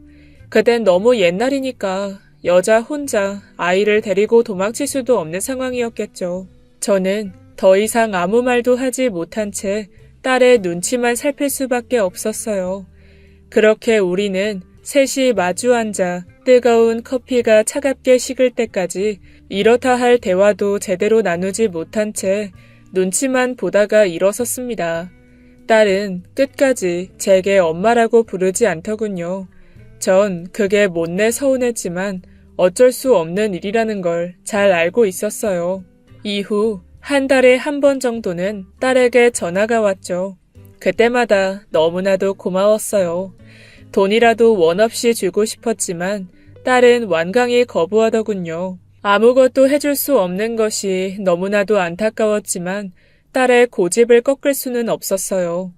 그땐 너무 옛날이니까 여자 혼자 아이를 데리고 도망칠 수도 없는 상황이었겠죠. 저는 더 이상 아무 말도 하지 못한 채 딸의 눈치만 살필 수밖에 없었어요. 그렇게 우리는 셋이 마주 앉아 뜨거운 커피가 차갑게 식을 때까지 이렇다 할 대화도 제대로 나누지 못한 채 눈치만 보다가 일어섰습니다. 딸은 끝까지 제게 엄마라고 부르지 않더군요. 전 그게 못내 서운했지만 어쩔 수 없는 일이라는 걸 잘 알고 있었어요. 이후 한 달에 한 번 정도는 딸에게 전화가 왔죠. 그때마다 너무나도 고마웠어요. 돈이라도 원 없이 주고 싶었지만 딸은 완강히 거부하더군요. 아무것도 해줄 수 없는 것이 너무나도 안타까웠지만 딸의 고집을 꺾을 수는 없었어요.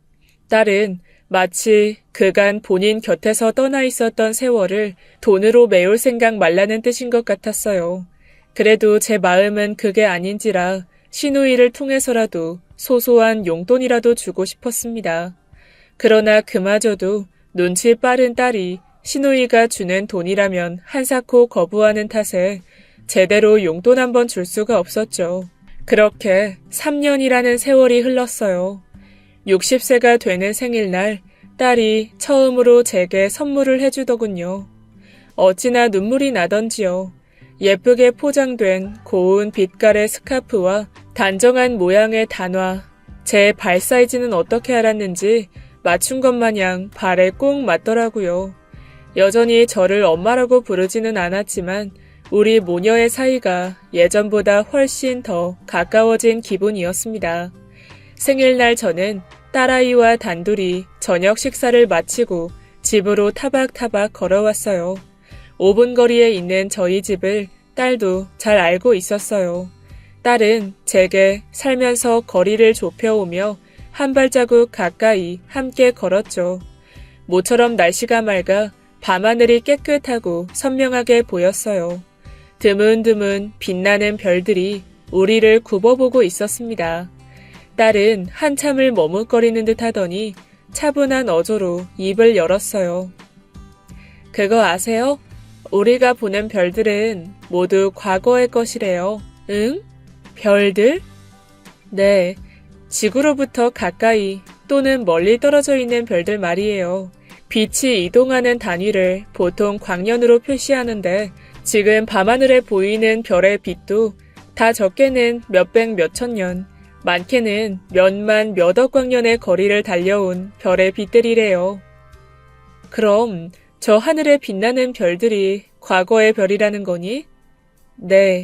딸은 마치 그간 본인 곁에서 떠나 있었던 세월을 돈으로 메울 생각 말라는 뜻인 것 같았어요. 그래도 제 마음은 그게 아닌지라 시누이를 통해서라도 소소한 용돈이라도 주고 싶었습니다. 그러나 그마저도 눈치 빠른 딸이 시누이가 주는 돈이라면 한사코 거부하는 탓에 제대로 용돈 한번 줄 수가 없었죠. 그렇게 3년이라는 세월이 흘렀어요. 60세가 되는 생일날 딸이 처음으로 제게 선물을 해주더군요. 어찌나 눈물이 나던지요. 예쁘게 포장된 고운 빛깔의 스카프와 단정한 모양의 단화. 제 발 사이즈는 어떻게 알았는지 맞춘 것 마냥 발에 꼭 맞더라고요. 여전히 저를 엄마라고 부르지는 않았지만 우리 모녀의 사이가 예전보다 훨씬 더 가까워진 기분이었습니다. 생일날 저는 딸아이와 단둘이 저녁 식사를 마치고 집으로 타박타박 걸어왔어요. 5분 거리에 있는 저희 집을 딸도 잘 알고 있었어요. 딸은 제게 살면서 거리를 좁혀오며 한 발자국 가까이 함께 걸었죠. 모처럼 날씨가 맑아 밤하늘이 깨끗하고 선명하게 보였어요. 드문드문 빛나는 별들이 우리를 굽어보고 있었습니다. 딸은 한참을 머뭇거리는 듯 하더니 차분한 어조로 입을 열었어요. 그거 아세요? 우리가 보는 별들은 모두 과거의 것이래요. 응? 별들? 네, 지구로부터 가까이 또는 멀리 떨어져 있는 별들 말이에요. 빛이 이동하는 단위를 보통 광년으로 표시하는데 지금 밤하늘에 보이는 별의 빛도 다 적게는 몇백 몇천 년, 많게는 몇만 몇억 광년의 거리를 달려온 별의 빛들이래요. 그럼 저 하늘에 빛나는 별들이 과거의 별이라는 거니? 네,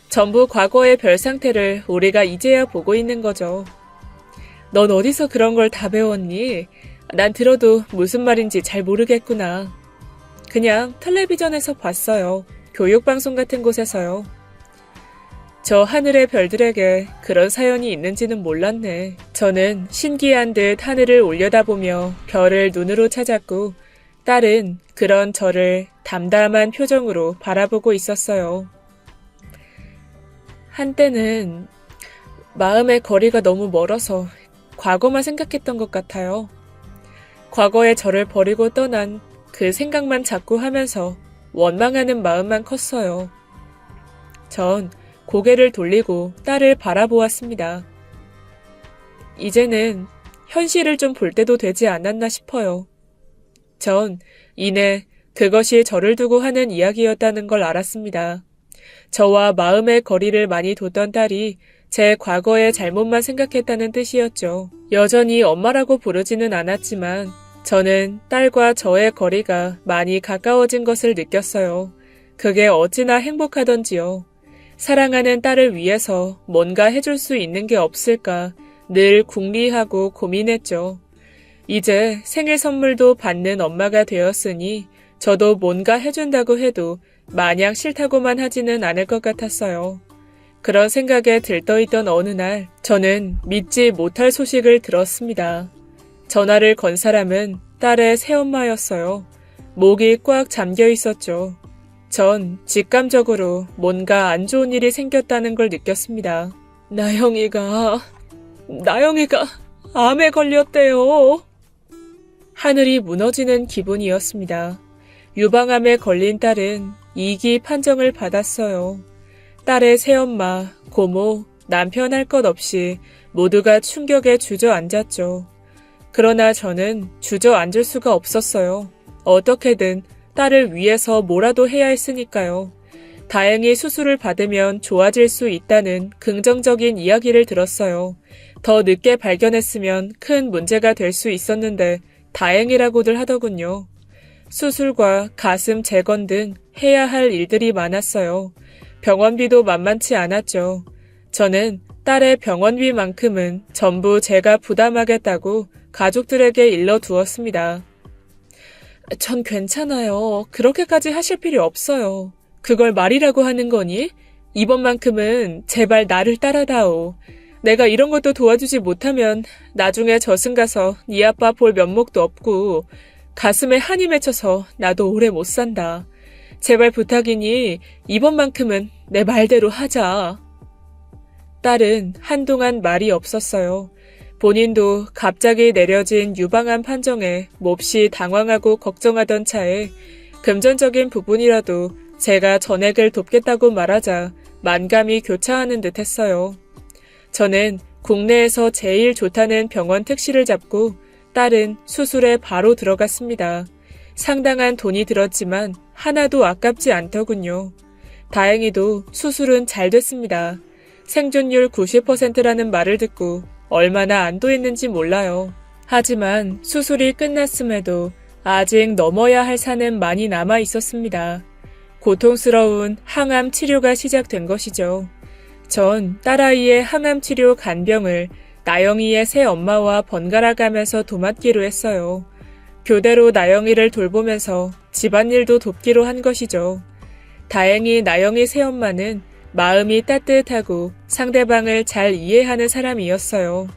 전부 과거의 별 상태를 우리가 이제야 보고 있는 거죠. 넌 어디서 그런 걸 다 배웠니? 난 들어도 무슨 말인지 잘 모르겠구나. 그냥 텔레비전에서 봤어요. 교육방송 같은 곳에서요. 저 하늘의 별들에게 그런 사연이 있는지는 몰랐네. 저는 신기한 듯 하늘을 올려다보며 별을 눈으로 찾았고 딸은 그런 저를 담담한 표정으로 바라보고 있었어요. 한때는 마음의 거리가 너무 멀어서 과거만 생각했던 것 같아요. 과거의 저를 버리고 떠난 그 생각만 자꾸 하면서 원망하는 마음만 컸어요. 전 고개를 돌리고 딸을 바라보았습니다. 이제는 현실을 좀 볼 때도 되지 않았나 싶어요. 전 이내 그것이 저를 두고 하는 이야기였다는 걸 알았습니다. 저와 마음의 거리를 많이 뒀던 딸이 제 과거의 잘못만 생각했다는 뜻이었죠. 여전히 엄마라고 부르지는 않았지만 저는 딸과 저의 거리가 많이 가까워진 것을 느꼈어요. 그게 어찌나 행복하던지요. 사랑하는 딸을 위해서 뭔가 해줄 수 있는 게 없을까 늘 궁리하고 고민했죠. 이제 생일 선물도 받는 엄마가 되었으니 저도 뭔가 해준다고 해도 마냥 싫다고만 하지는 않을 것 같았어요. 그런 생각에 들떠있던 어느 날 저는 믿지 못할 소식을 들었습니다. 전화를 건 사람은 딸의 새엄마였어요. 목이 꽉 잠겨 있었죠. 전 직감적으로 뭔가 안 좋은 일이 생겼다는 걸 느꼈습니다. 나영이가 암에 걸렸대요. 하늘이 무너지는 기분이었습니다. 유방암에 걸린 딸은 2기 판정을 받았어요. 딸의 새엄마, 고모, 남편 할 것 없이 모두가 충격에 주저앉았죠. 그러나 저는 주저앉을 수가 없었어요. 어떻게든 딸을 위해서 뭐라도 해야 했으니까요. 다행히 수술을 받으면 좋아질 수 있다는 긍정적인 이야기를 들었어요. 더 늦게 발견했으면 큰 문제가 될 수 있었는데 다행이라고들 하더군요. 수술과 가슴 재건 등 해야 할 일들이 많았어요. 병원비도 만만치 않았죠. 저는 딸의 병원비만큼은 전부 제가 부담하겠다고 가족들에게 일러두었습니다. 전 괜찮아요. 그렇게까지 하실 필요 없어요. 그걸 말이라고 하는 거니? 이번만큼은 제발 나를 따라다오. 내가 이런 것도 도와주지 못하면 나중에 저승 가서 네 아빠 볼 면목도 없고 가슴에 한이 맺혀서 나도 오래 못 산다. 제발 부탁이니 이번만큼은 내 말대로 하자. 딸은 한동안 말이 없었어요. 본인도 갑자기 내려진 유방암 판정에 몹시 당황하고 걱정하던 차에 금전적인 부분이라도 제가 전액을 돕겠다고 말하자 만감이 교차하는 듯 했어요. 저는 국내에서 제일 좋다는 병원 택시를 잡고 딸은 수술에 바로 들어갔습니다. 상당한 돈이 들었지만 하나도 아깝지 않더군요. 다행히도 수술은 잘 됐습니다. 생존율 90%라는 말을 듣고 얼마나 안도했는지 몰라요. 하지만 수술이 끝났음에도 아직 넘어야 할 산은 많이 남아 있었습니다. 고통스러운 항암 치료가 시작된 것이죠. 전 딸아이의 항암 치료 간병을 나영이의 새 엄마와 번갈아 가면서 도맡기로 했어요. 교대로 나영이를 돌보면서 집안일도 돕기로 한 것이죠. 다행히 나영이 새엄마는 마음이 따뜻하고 상대방을 잘 이해하는 사람이었어요.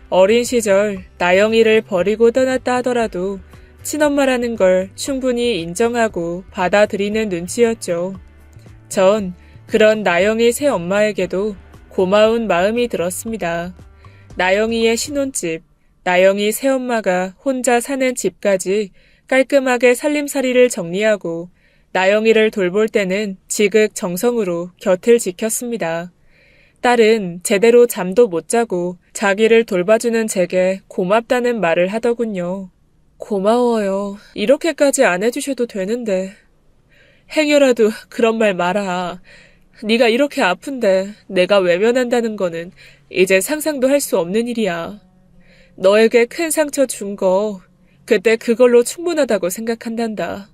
어린 시절 나영이를 버리고 떠났다 하더라도 친엄마라는 걸 충분히 인정하고 받아들이는 눈치였죠. 전 그런 나영이 새엄마에게도 고마운 마음이 들었습니다. 나영이의 신혼집, 나영이 새엄마가 혼자 사는 집까지 깔끔하게 살림살이를 정리하고 나영이를 돌볼 때는 지극정성으로 곁을 지켰습니다. 딸은 제대로 잠도 못 자고 자기를 돌봐주는 제게 고맙다는 말을 하더군요. 고마워요. 이렇게까지 안 해주셔도 되는데. 행여라도 그런 말 마라. 네가 이렇게 아픈데 내가 외면한다는 거는 이제 상상도 할 수 없는 일이야. 너에게 큰 상처 준 거 그때 그걸로 충분하다고 생각한단다.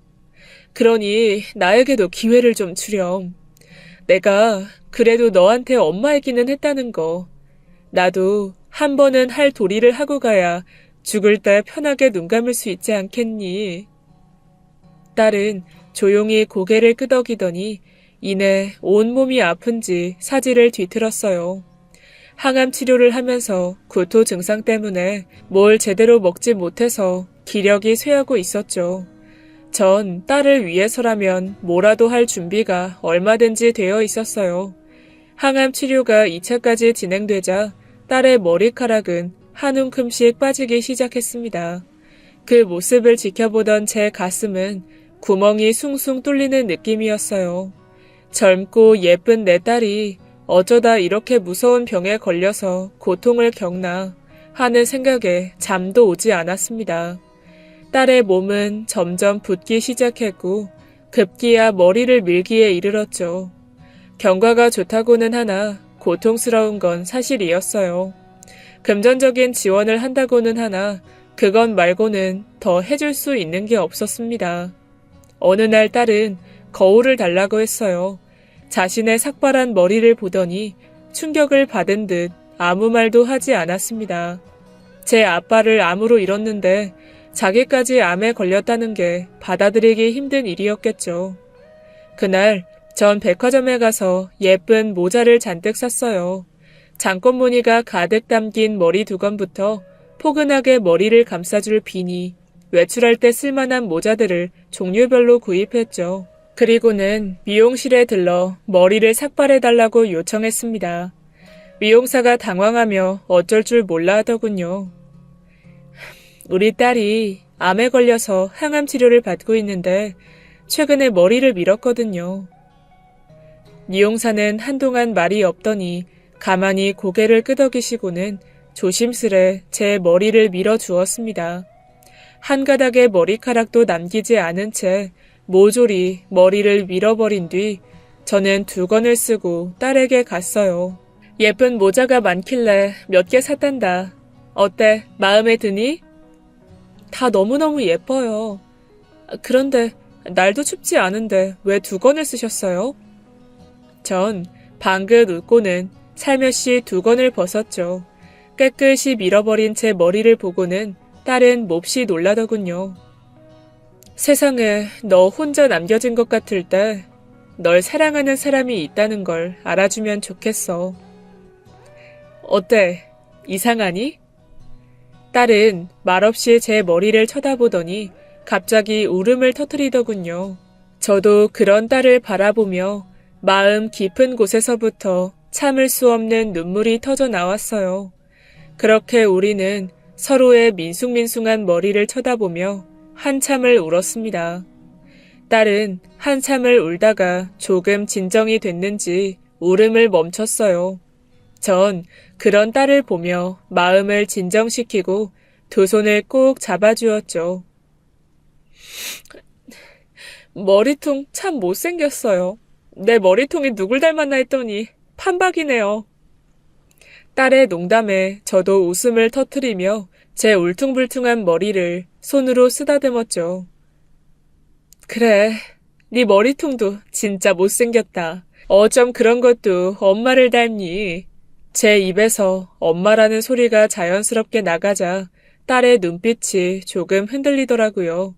그러니 나에게도 기회를 좀 주렴. 내가 그래도 너한테 엄마이기는 했다는 거. 나도 한 번은 할 도리를 하고 가야 죽을 때 편하게 눈 감을 수 있지 않겠니? 딸은 조용히 고개를 끄덕이더니 이내 온몸이 아픈지 사지를 뒤틀었어요. 항암 치료를 하면서 구토 증상 때문에 뭘 제대로 먹지 못해서 기력이 쇠하고 있었죠. 전 딸을 위해서라면 뭐라도 할 준비가 얼마든지 되어 있었어요. 항암 치료가 2차까지 진행되자 딸의 머리카락은 한 움큼씩 빠지기 시작했습니다. 그 모습을 지켜보던 제 가슴은 구멍이 숭숭 뚫리는 느낌이었어요. 젊고 예쁜 내 딸이 어쩌다 이렇게 무서운 병에 걸려서 고통을 겪나 하는 생각에 잠도 오지 않았습니다. 딸의 몸은 점점 붓기 시작했고 급기야 머리를 밀기에 이르렀죠. 경과가 좋다고는 하나 고통스러운 건 사실이었어요. 금전적인 지원을 한다고는 하나 그건 말고는 더 해줄 수 있는 게 없었습니다. 어느 날 딸은 거울을 달라고 했어요. 자신의 삭발한 머리를 보더니 충격을 받은 듯 아무 말도 하지 않았습니다. 제 아빠를 암으로 잃었는데 자기까지 암에 걸렸다는 게 받아들이기 힘든 일이었겠죠. 그날 전 백화점에 가서 예쁜 모자를 잔뜩 샀어요. 장꽃 무늬가 가득 담긴 머리 두건부터 포근하게 머리를 감싸줄 비니, 외출할 때 쓸만한 모자들을 종류별로 구입했죠. 그리고는 미용실에 들러 머리를 삭발해달라고 요청했습니다. 미용사가 당황하며 어쩔 줄 몰라 하더군요. 우리 딸이 암에 걸려서 항암 치료를 받고 있는데 최근에 머리를 밀었거든요. 미용사는 한동안 말이 없더니 가만히 고개를 끄덕이시고는 조심스레 제 머리를 밀어주었습니다. 한 가닥의 머리카락도 남기지 않은 채 모조리 머리를 밀어버린 뒤 저는 두건을 쓰고 딸에게 갔어요. 예쁜 모자가 많길래 몇 개 샀단다. 어때? 마음에 드니? 다 너무너무 예뻐요. 그런데 날도 춥지 않은데 왜 두건을 쓰셨어요? 전 방긋 웃고는 살며시 두건을 벗었죠. 깨끗이 밀어버린 제 머리를 보고는 딸은 몹시 놀라더군요. 세상에 너 혼자 남겨진 것 같을 때 널 사랑하는 사람이 있다는 걸 알아주면 좋겠어. 어때? 이상하니? 딸은 말없이 제 머리를 쳐다보더니 갑자기 울음을 터뜨리더군요. 저도 그런 딸을 바라보며 마음 깊은 곳에서부터 참을 수 없는 눈물이 터져 나왔어요. 그렇게 우리는 서로의 민숭민숭한 머리를 쳐다보며 한참을 울었습니다. 딸은 한참을 울다가 조금 진정이 됐는지 울음을 멈췄어요. 전 그런 딸을 보며 마음을 진정시키고 두 손을 꼭 잡아주었죠. 머리통 참 못생겼어요. 내 머리통이 누굴 닮았나 했더니 판박이네요. 딸의 농담에 저도 웃음을 터뜨리며 제 울퉁불퉁한 머리를 손으로 쓰다듬었죠. 그래, 네 머리통도 진짜 못생겼다. 어쩜 그런 것도 엄마를 닮니? 제 입에서 엄마라는 소리가 자연스럽게 나가자 딸의 눈빛이 조금 흔들리더라고요.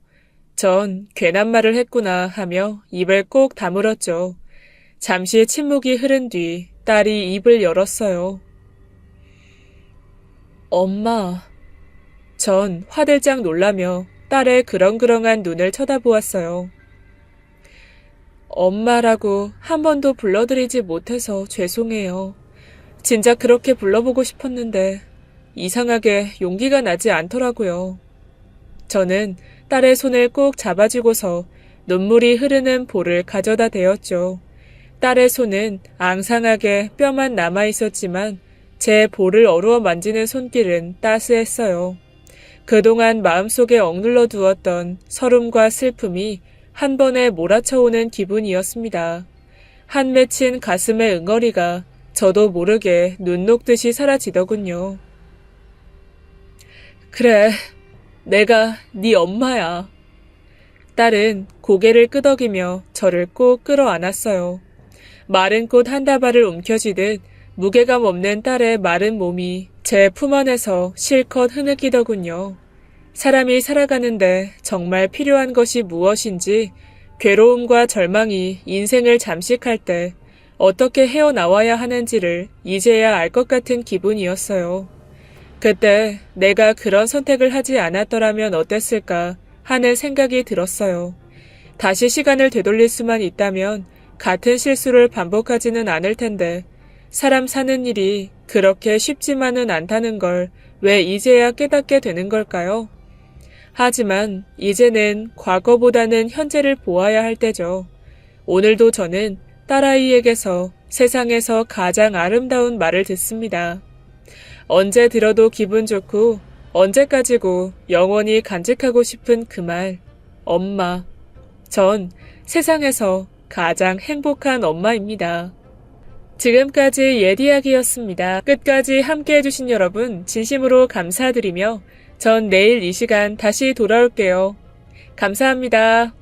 전 괜한 말을 했구나 하며 입을 꼭 다물었죠. 잠시 침묵이 흐른 뒤 딸이 입을 열었어요. 엄마. 전 화들짝 놀라며 딸의 그렁그렁한 눈을 쳐다보았어요. 엄마라고 한 번도 불러드리지 못해서 죄송해요. 진작 그렇게 불러보고 싶었는데 이상하게 용기가 나지 않더라고요. 저는 딸의 손을 꼭 잡아주고서 눈물이 흐르는 볼을 가져다 대었죠. 딸의 손은 앙상하게 뼈만 남아있었지만 제 볼을 어루어 만지는 손길은 따스했어요. 그동안 마음속에 억눌러 두었던 서름과 슬픔이 한 번에 몰아쳐오는 기분이었습니다. 한 맺힌 가슴의 응어리가 저도 모르게 눈 녹듯이 사라지더군요. 그래, 내가 네 엄마야. 딸은 고개를 끄덕이며 저를 꼭 끌어안았어요. 마른 꽃 한 다발을 움켜쥐듯 무게감 없는 딸의 마른 몸이 제 품 안에서 실컷 흐느끼더군요. 사람이 살아가는데 정말 필요한 것이 무엇인지, 괴로움과 절망이 인생을 잠식할 때 어떻게 헤어나와야 하는지를 이제야 알 것 같은 기분이었어요. 그때 내가 그런 선택을 하지 않았더라면 어땠을까 하는 생각이 들었어요. 다시 시간을 되돌릴 수만 있다면 같은 실수를 반복하지는 않을 텐데 사람 사는 일이 그렇게 쉽지만은 않다는 걸 왜 이제야 깨닫게 되는 걸까요? 하지만 이제는 과거보다는 현재를 보아야 할 때죠. 오늘도 저는 딸아이에게서 세상에서 가장 아름다운 말을 듣습니다. 언제 들어도 기분 좋고 언제까지고 영원히 간직하고 싶은 그 말, 엄마. 전 세상에서 가장 행복한 엄마입니다. 지금까지 예디야기였습니다. 끝까지 함께 해주신 여러분 진심으로 감사드리며 전 내일 이 시간 다시 돌아올게요. 감사합니다.